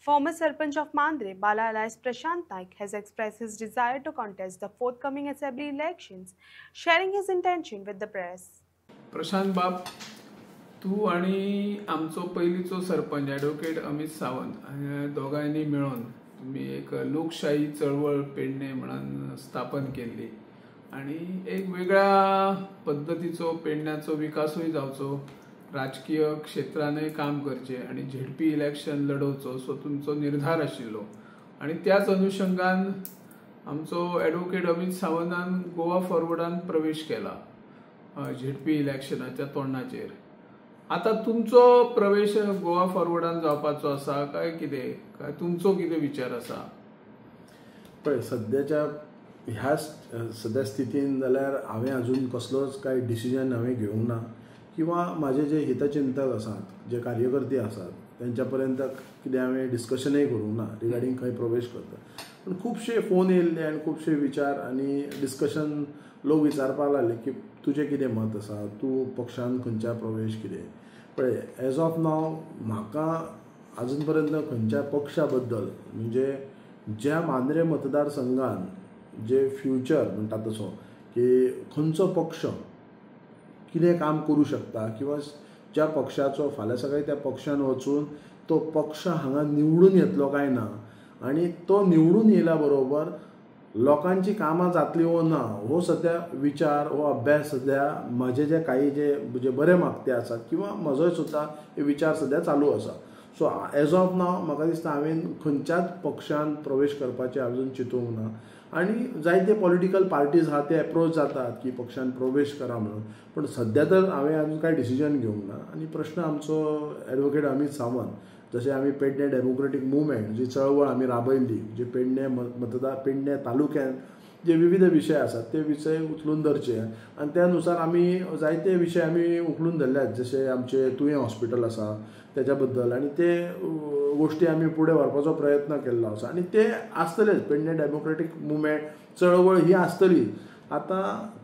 Former Sarpanch of Mandre, Bala alias Prashant Naik, has expressed his desire to contest the forthcoming assembly elections, sharing his intention with the press. Prashant बाब, तू आणि आमचो पयलींचो sarpanch advocate Amit Sawant दोगांनी मेळून तुम्ही एक लोकशाही चळवळ पेडणे म्हणून स्थापन केल्ली आणि एक वेगळ्या पद्धतीचो पेडण्याचो विकासूय जावचो, राजकीय क्षेत्रानय काम करचे आणि झेडपी इलेक्शन लढवचो सो तुमचो निर्धार आशिल्लो आणि त्याच अनुषंगान आमचो ॲडव्होकेट अमित सावंतान गोवा फॉरवर्डान प्रवेश केला झेडपी इलेक्शनाच्या तोंडाचेर. आता तुमचो प्रवेश गोवा फॉरवर्डान जावपाचो आसा काय कितें, काय तुमचो कितें विचार आसा? पळय, सद्याच्या ह्या सद्या स्थितीन जाल्यार हांवें अजून कसलोच काय डिसिजन हांवें घेवंक ना किंवा म्हाजे जे हितचिंतक आसात, जे कार्यकर्ते आसात त्यांच्या पर्यंत कितें हांवें डिस्कशनय करूंक ना रिगार्डींग खंय प्रवेश करता. पूण खुबशे फोन येयल्ले आनी खुबशे विचार आनी डिस्कशन लोक विचारपाक लागले की तुजें कितें मत आसा, तूं पक्षान खंयच्या प्रवेश कितें. पळय, एज ऑफ नाव म्हाका अजून पर्यंत खंयच्या पक्षा बद्दल म्हणजे ज्या मांद्रे मतदारसंघान जे फ्युचर म्हणटा तसो की खंयचो पक्ष कितें काम करूं शकता किंवा ज्या पक्षाचो फाल्यां सकाळी त्या पक्षान वचून तो पक्ष हांगा निवडून येतलो काय ना आनी तो निवडून येयल्या बरोबर लोकांची कामां जातली वो ना हो सद्या विचार हो अभ्यास सद्या म्हजे जे काही जे बरे मागते आसात किंवा म्हजोय सुद्दां हे विचार सद्या चालू आसा. सो एज ऑफ नाव म्हाका दिसता हांवें खंयच्याच पक्षान प्रवेश करपाचें अजून चिंतूंक ना आनी जायते पॉलिटिकल पार्टीज आहा ते एप्रोच जातात की पक्षान प्रवेश करा म्हणून. पण सद्या तर हांवें अजून कांय डिसिजन घेवंक ना आनी प्रश्न आमचो ॲडव्होकेट अमित सावंत जशें आमी पेडणे डेमोक्रेटीक मुवमेंट जी चळवळ आमी राबयल्ली जी पेडणे पेडणे तालुक्यान जे विविध विशय आसात ते विशय उचलून धरचे आनी त्या नुसार आमी जायते विशय आमी उखलून धरल्यात जशें आमचें तुयें हॉस्पिटल आसा त्याच्या बद्दल आनी ते गोष्टी आमी फुडें व्हरपाचो प्रयत्न केल्लो आसा आनी ते आसतलेच. पेडणे डेमोक्रेटीक मुवमेंट चळवळ ही आसतली. आतां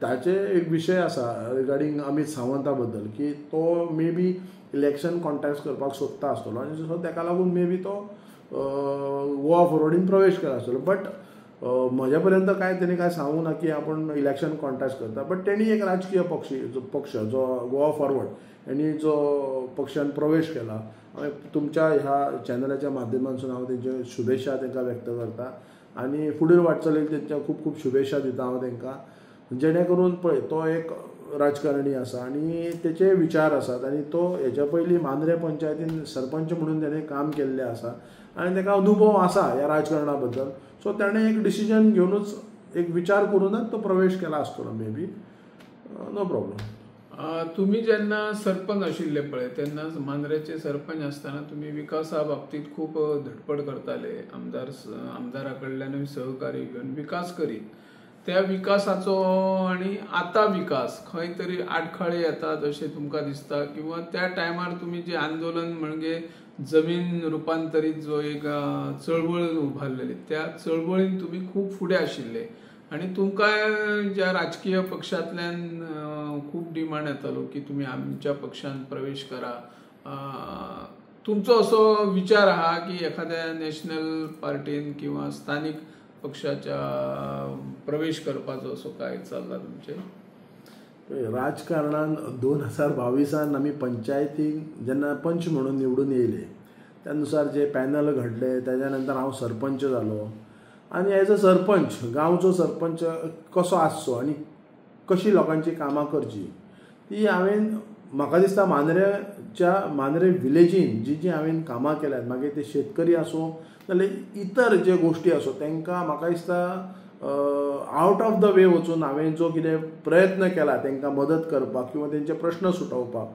ताचे एक विशय आसा रिगार्डींग अमित सावंता बद्दल की तो मे बी इलेक्शन कॉन्टेस्ट करपाक सोदता आसतलो आनी सो ताका लागून मे बी तो गोवा फॉरवर्डीन प्रवेश केला आसतलो. बट म्हज्या पर्यंत काय तेणी काय सांगूंक ना की आपण इलेक्शन कॉन्टेस्ट करता. बट तेणी एक राजकीय पक्ष जो गोवा फॉरवर्ड यांनी जो पक्षान प्रवेश केला तुमच्या ह्या चॅनलाच्या माध्यमांतसून हांव तेंच्यो शुभेच्छा तांकां व्यक्त करता आनी फुडें वाटचालीक तेंच्या खूब खूब शुभेच्छा दिता हांव तांकां. जेणे करून पळय तो एक राजकारणी आसा आनी तेचे विचार आसात आनी तो हेच्या पयलीं मांद्रे पंचायतीन सरपंच म्हणून तेणें काम केल्लें आसा आनी ताका अनुभव आसा ह्या राजकारणा बद्दल. सो ताणें एक डिसिजन घेवनूच एक विचार करूनच तो प्रवेश केला आसतलो मे बी. No problem. तुम्ही जेन्ना सरपंच आशिल्ले पळय तेन्ना मांद्रेचे सरपंच आसतना तुम्ही विकासा बाबतीत खूप धडपड करताले, आमदारा कडल्यानूय सहकार्य घेवन विकास करीत. त्या विकासाचो आणि आता विकास खंय तरी आडखळे येतात अशें तुमकां दिसता किंवा त्या टायमार तुम्ही जे आंदोलन म्हणजे जमीन रूपांतरीत जो एक चळवळ उभारलेली त्या चळवळीन तुम्ही खूप फुडें आशिल्ले आणि तुमकां ज्या राजकीय पक्षांतल्यान खूप डिमांड येतालो की तुम्ही आमच्या पक्षान प्रवेश करा. तुमचो असो विचार आहा की एखाद्या नॅशनल पार्टीन किंवा स्थानिक पक्षाच्या प्रवेश करपाचो असो काय चालला तुमचे? राजकारणान 2022 आमी पंचायतीक जेन्ना पंच म्हणून निवडून येयले त्यानुसार जे पॅनल घडले त्याच्या नंतर हांव सरपंच जालो आनी एज अ सरपंच गांवचो सरपंच कसो आसचो आनी कशी लोकांची कामां करची ती हांवें म्हाका दिसता मांद्रे विलेजीन जी हांवें कामां केल्यात मागीर ते शेतकरी आसूं नाजाल्यार इतर जे गोश्टी आसूं तांकां म्हाका दिसता आउट ऑफ द वे वचून हांवें जो कितें प्रयत्न केला तांकां मदत करपाक किंवा तेंचे प्रश्न सुटोवपाक.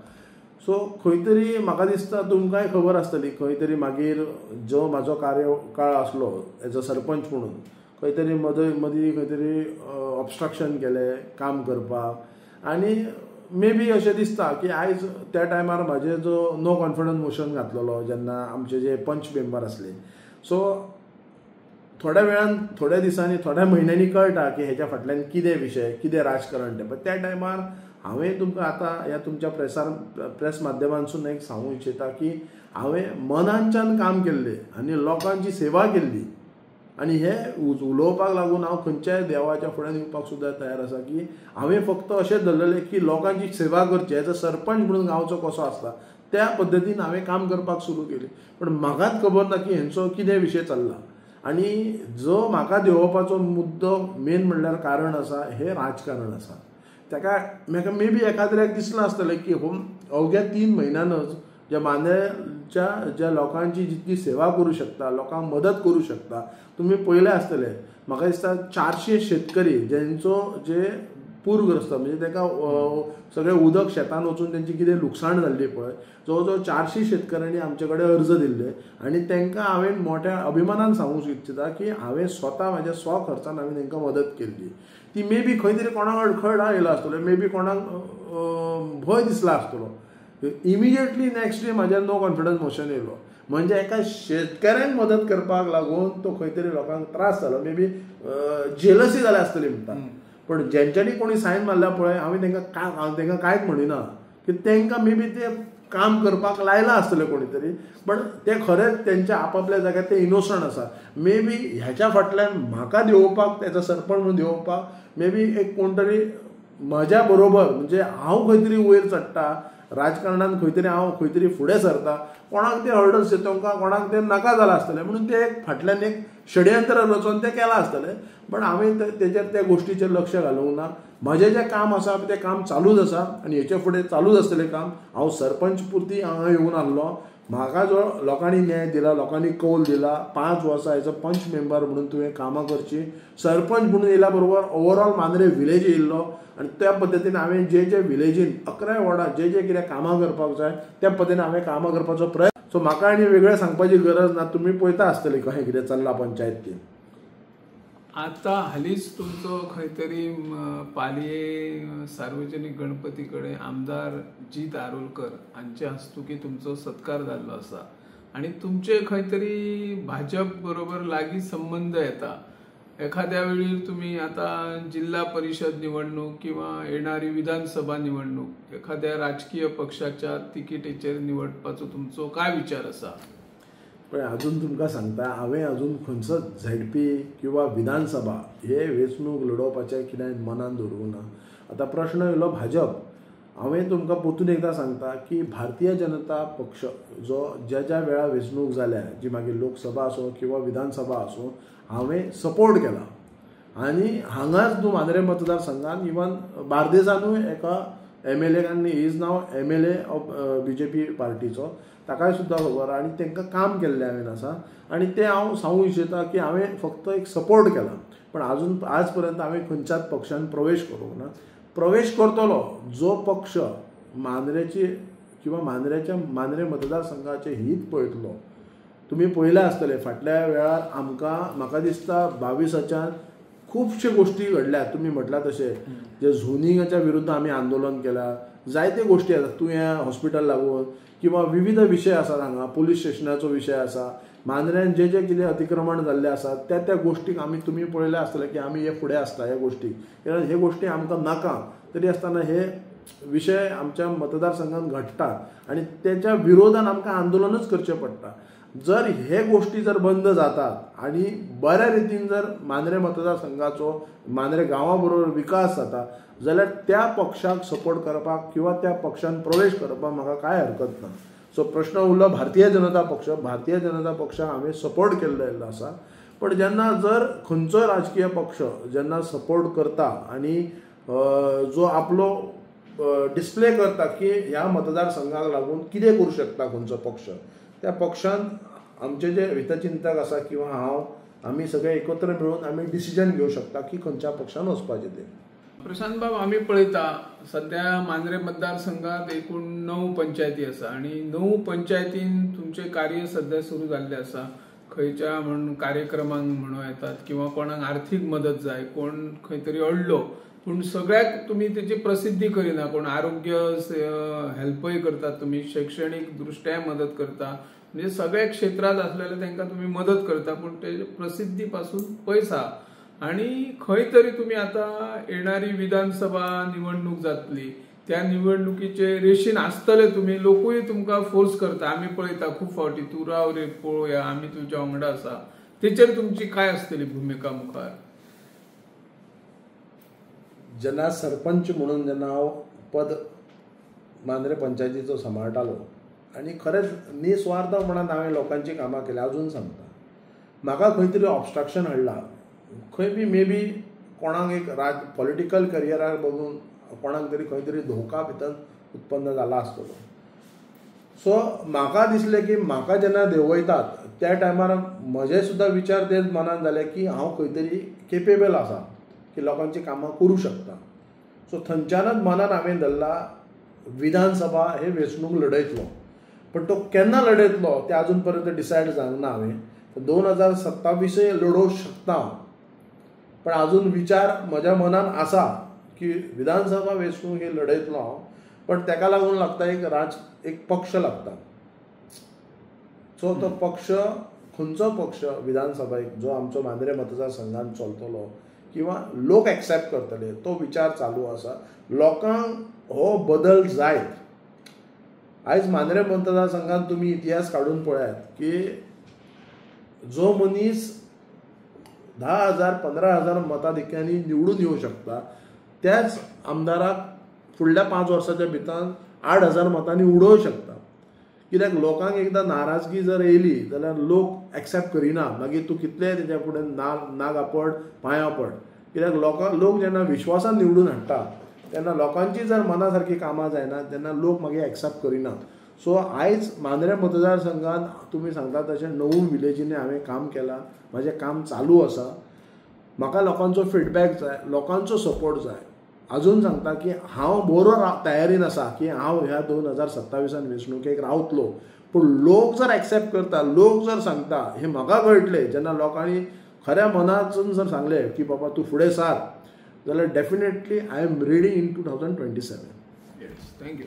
सो खंय तरी म्हाका दिसता तुमकांय खबर आसतली खंय तरी मागीर जो म्हाजो कार्यकाळ आसलो एज अ सरपंच म्हणून खंय तरी मदीं खंय तरी ऑब्स्ट्रक्शन केलें काम करपाक आनी मे बी अशें दिसता की आयज त्या टायमार म्हाजे जो नो कॉन्फिडन्स मोशन घातलेलो जेन्ना आमचे जे पंच मेंबर आसले. सो थोड्या वेळान थोड्या दिसांनी थोड्या म्हयन्यांनी कळटा की हेच्या फाटल्यान कितें विशय कितें राजकारण तें. बट त्या टायमार हांवें तुमकां आतां ह्या तुमच्या प्रेस माध्यमांतसून एक सांगूंक इच्छिता की हांवें मनांच्यान काम केल्लें आनी लोकांची सेवा केल्ली आनी हे उलोवपाक लागून हांव खंयच्याय देवाच्या फुड्यान येवपाक सुद्दां तयार आसा की हांवें फक्त अशें धरलेलें की लोकांची सेवा करची एज अ सरपंच म्हणून गांवचो कसो आसता त्या पद्दतीन हांवें काम करपाक सुरू केलें. पण म्हाकाच खबर ना की हेंचो कितें विशय चल्ला आनी जो म्हाका देंवोवपाचो मुद्दो मेन म्हणल्यार कारण आसा हें राजकारण आसा. म्हाका मे बी एखाद्याक दिसलें आसतलें की अवघ्या 3 म्हयन्यानच ज्या मांद्रेच्या ज्या लोकांची जितली सेवा करूं शकता लोकांक मदत करूं शकता तुमी पळयलें आसतलें म्हाका दिसता 400 शेतकरी ज्यांचो जे पूरग्रस्त म्हणजे ताका सगळें उदक शेतान वचून तेंची कितें लुकसाण जाल्ली पळय जवळ जवळ 400 शेतकऱ्यांनी आमचे कडेन अर्ज दिल्ले आनी तांकां हांवें मोठ्या अभिमानान सांगूंक इच्छिता की हांवें स्वता म्हाज्या खर्चान हांवें तांकां मदत केल्ली. ती मे बी खंय तरी कोणाक अडखळ येयलो आसतलो मे बी कोणाक भंय दिसला आसतलो. इमिजिएटली नेक्स्ट डे म्हाज्यार नो कॉन्फिडन्स मोशन येयलो म्हणजे एका शेतकऱ्यांक मदत करपाक लागून तो खंय तरी लोकांक त्रास जालो मे बी जेलसी जाल्या आसतली म्हणटा. पण ज्यांच्यानी कोणी सायन मारल्या पळय हांवें तांकां कांयच म्हणिना की तांकां मे बी ते काम करपाक लायलां आसतलें कोणी तरी पण ते खरेंच तेंच्या आपापल्या जाग्यार ते इनोसंट आसा. मे बी ह्याच्या फाटल्यान म्हाका देंवोवपाक तेचो सरपंच म्हणून देंवोवपाक मे बी एक कोण तरी म्हज्या बरोबर म्हणजे हांव खंय तरी वयर चडटा राजकारणान खंय तरी फुडें सरता कोणाक ते हर्डल्स येता कोणाक ते नाका जालां आसतलें म्हणून ते एक फाटल्यान एक षडयंत्र रचोन तें केलां आसतलें. पण हांवें तेचेर त्या गोश्टीचेर लक्ष घालूंक ना. म्हजें जें काम आसा तें काम चालूच आसा आनी हेचे फुडें चालूच आसतलें काम. हांव सरपंच पुरती हांगा येवन आसलो म्हाका जो लोकांनी न्याय दिला लोकांनी कौल दिला 5 वर्सां एज अ पंच मेंबर म्हणून तुवें कामां करची सरपंच म्हणून येयल्या बरोबर ओवरऑल मांद्रे विलेज येयल्लो आनी त्या पद्दतीन हांवें जे विलेजीन 11 वॉर्डां जे कितें कामां करपाक जाय त्या पद्दतीन हांवें कामां करपाचो प्रयत्न. सो म्हाका आनी वेगळें सांगपाची गरज ना तुमी पळयता आसतलीं कशें कितें चल्लां पंचायतीन. आता हालींच तुमचो खंय तरी पालये सार्वजनीक गणपती कडेन आमदार जीत आरोलकर हांचे हस्तुकी तुमचो सत्कार जाल्लो आसा आनी तुमचे खंय तरी भाजप बरोबर लागीं संबंध येता. एखाद्या वेळी तुम्ही आता जिल्हा परिषद निवडणूक किंवा येणारी विधानसभा निवडणूक एखाद्या राजकीय पक्षाच्या तिकिटीचेर निवडपाचो तुमचो काय विचार आसा? पण अजून तुमकां सांगता हांवें अजून खंयचोच झेडपी किंवा विधानसभा हे वेंचणूक लडोवपाचें कितें मनान दवरूंक ना. आतां प्रश्न येयलो भाजप. हांवें तुमकां परतून एकदां सांगता की भारतीय जनता पक्ष जो ज्या वेळार वेंचणूक जाल्या जी मागीर लोकसभा आसूं किंवा विधानसभा आसूं हांवें सपोर्ट केला आनी हांगाच तूं मांद्रे मतदारसंघान इवन बार्देजानूय एका MLA आनी he is now MLA of BJP पार्टीचो ताकाय सुद्दां खबर आनी तांकां काम केल्लें हांवें आसा आनी तें हांव सांगूंक इच्छिता की हांवें फक्त एक सपोर्ट केला. पण अजून आज पर्यंत हांवें खंयच्याच पक्षान प्रवेश करूंक ना. प्रवेश करतलो जो पक्ष मांद्रेची किंवा मांद्रे मतदारसंघाचें हित पळयतलो. तुमी पळयलें आसतलें फाटल्या वेळार म्हाका दिसता 22च्यान खुबशे गोश्टी घडल्यात. तुमी म्हटलां तशें जे झोनिंगाच्या विरुद्ध आमी आंदोलन केलां जायते गोश्टी आसात तुवें हॉस्पिटल लागून किंवा विविध विशय आसात हांगा पुलीस स्टेशनाचो विशय आसा मांद्र्यान जे कितें अतिक्रमण जाल्लें आसात त्या गोश्टीक तुमी पळयलें आसतलें की आमी हे फुडें आसता ह्या गोश्टीक कित्याक हे गोश्टी आमकां नाका तरी आसतना हे विशय आमच्या मतदारसंघान घडटात आनी तेच्या विरोधान आमकां आंदोलनच करचें पडटा. जर हे गोश्टी जर बंद जातात आनी बऱ्या रितीन जर मांद्रे मतदारसंघाचो मांद्रे गांवा बरोबर विकास जाता जाल्यार त्या पक्षाक सपोर्ट करपाक किंवा त्या पक्षान प्रवेश करपाक म्हाका कांय हरकत ना. सो प्रश्न उरलो भारतीय जनता पक्ष हांवें सपोर्ट केल्लो आसा. पण जेन्ना जर खंयचोय राजकीय पक्ष जेन्ना सपोर्ट करता आनी जो आपलो डिस्प्ले करता की ह्या मतदारसंघाक लागून कितें करूं शकता खंयचो पक्ष त्या पक्षान आमचे जे हितचिंतक आसा किंवा आमी सगळे एकत्र मेळून आमी डिसिजन घेवंक शकता की खंयच्या पक्षान वचपाचें तें. प्रशांत बाब आमी पळयता सध्या मांद्रे मतदारसंघात एकूण 9 पंचायती आसा आनी 9 पंचायतीन तुमचे कार्य सध्या सुरू जाल्ले आसा. खंयच्या म्हण कार्यक्रमांक म्हणूं येतात किंवा कोणाक आर्थीक मदत जाय कोण खंय तरी अडलो पूण सगळ्याक तुमी तेची प्रसिद्धी करिना. कोण आरोग्य हेल्पय करतात तुमी शैक्षणीक दृश्ट्या मदत करता म्हणजे सगळ्या क्षेत्रात असलेल्या तांकां तुमी मदत करता पूण ते प्रसिद्धी पासून पयस आहा. आणि खंय तरी तुमी आता येणारी विधानसभा निवडणूक जातली त्या निवडणुकीचे रेशीन आसतले तुम्ही, लोकूय तुमकां फोर्स करता, आमी पळयता खूब फावटी, तूं राव रे पळोवया आमी तुज्या वांगडा आसा, तेचेर तुमची काय आसतली भुमिका मुखार? जेन्ना सरपंच म्हणून जेन्ना हांव पद मांद्रे पंचायतीचो सांबाळटालो आनी खरेंच निस्वार्थपणान हांवें लोकांची कामां केली, अजून सांगता. म्हाका खंय तरी ऑब्स्ट्रक्शन हाडला, खंय बी मे बी कोणाक एक पॉलिटिकल करियराक बघून कोणाक तरी खंय तरी धोका भितर उत्पन्न जाला आसतलो. सो म्हाका दिसलें की म्हाका जेन्ना देंवयतात त्या टायमार म्हजे सुद्दां विचार तेच मनान जाले की हांव खंय तरी केपेबल आसा की लोकांची कामां करूं शकता. सो थंयच्यानच मनान हांवें धरला विधानसभा हे वेंचणूक लढयतलो. पण तो केन्ना लढयतलो ते अजून पर्यंत डिसायड जावंक ना. हांवें 2027 लढोवंक शकता, पण अजून विचार म्हज्या मनान आसा की विधानसभा वेंचणूक ही लढयतलो हांव, पण ताका लागून लागता एक पक्ष लागता. सो तो पक्ष खंयचो पक्ष विधानसभेक जो आमचो मांद्रे मतदारसंघात चलतलो किंवा लोक एक्सेप्ट करतले तो विचार चालू आसा. लोकांक हो बदल जायत. आयज मांद्रे मतदारसंघात तुम्ही इतिहास काढून पळयात की जो मनीस 10,000 15,000 मताधिक्यांनी निवडून येवंक शकता त्याच आमदाराक फुडल्या 5 वर्साच्या भितर 8,000 मतांनी उडोवंक शकता. कित्याक लोकांक एकदां नाराजगी जर येयली जाल्यार लोक एक्सेप्ट करिना. मागीर तूं कितलेय तेच्या फुडें नागा पड पांयां पड. कित्याक लोक जेन्ना विश्वासान निवडून हाडटा तेन्ना लोकांची जर मना सारकी कामां जायना तेन्ना लोक मागीर एक्सेप्ट करिना. सो आयज मांद्रे मतदारसंघात तुमी सांगता तशें 9 विलेजींनी हांवें काम केलां, म्हाजें काम चालू आसा. म्हाका लोकांचो फीडबॅक जाय, लोकांचो सपोर्ट जाय. अजून सांगता की हांव बरो तयारीन आसा की हांव ह्या 2027 वेंचणुकेक रावतलो. पूण लोक जर एक्सेप्ट करता, लोक जर सांगता, हे म्हाका कळटलें जेन्ना लोकांनी खऱ्या मनासून जर सांगलें की बाबा तूं फुडें सार, जाल्यार definitely I am ready in 2027. Yes, thank you.